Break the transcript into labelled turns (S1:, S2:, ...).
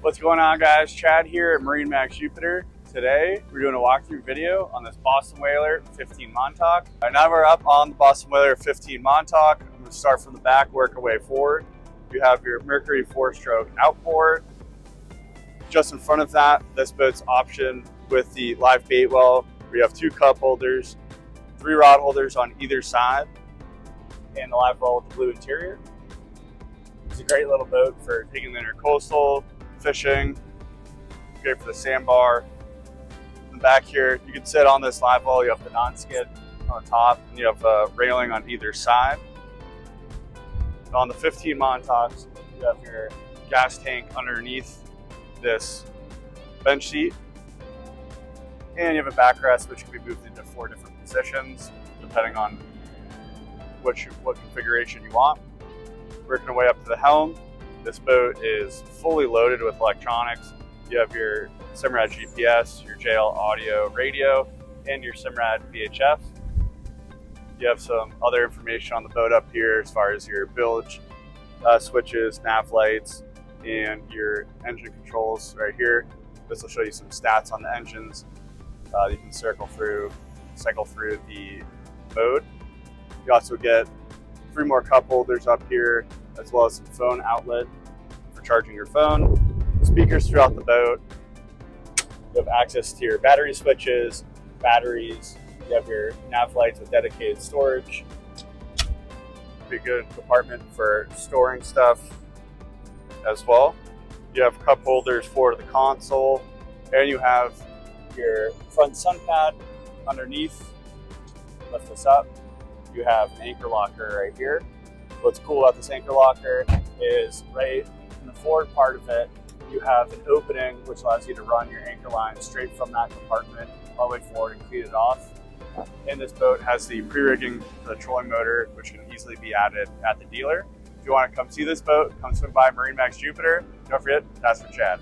S1: What's going on, guys? Chad here at MarineMax Jupiter. Today we're doing a walkthrough video on this Boston Whaler 15 Montauk. Now we're up on the Boston Whaler 15 Montauk. I'm going to start from the back, work our way forward. You have your Mercury four-stroke outboard. Just in front of that, this boat's optioned with the live bait well. We have 2 cup holders, 3 rod holders on either side, and the live well with the blue interior. It's a great little boat for taking the intercoastal, fishing, great for the sandbar. In the back here, you can sit on this live well. You have the non-skid on the top, and you have a railing on either side. And on the 15 Montauks, you have your gas tank underneath this bench seat, and you have a backrest which can be moved into 4 different positions depending on what configuration you want. Working our way up to the helm, this boat is fully loaded with electronics. You have your Simrad GPS, your JL audio radio, and your Simrad VHF. You have some other information on the boat up here as far as your bilge switches, nav lights, and your engine controls right here. This will show you some stats on the engines. You can cycle through the mode. You also get 3 more cup holders up here, as well as some phone outlet for charging your phone. Speakers throughout the boat. You have access to your battery switches, batteries. You have your nav lights with dedicated storage. Be a good compartment for storing stuff as well. You have cup holders for the console, and you have your front sun pad underneath. Lift this up. You have an anchor locker right here. What's cool about this anchor locker is right in the forward part of it, you have an opening which allows you to run your anchor line straight from that compartment all the way forward and clean it off. And this boat has the pre-rigging for the trolling motor, which can easily be added at the dealer. If you want to come see this boat, come swing by MarineMax Jupiter. Don't forget, that's for Chad.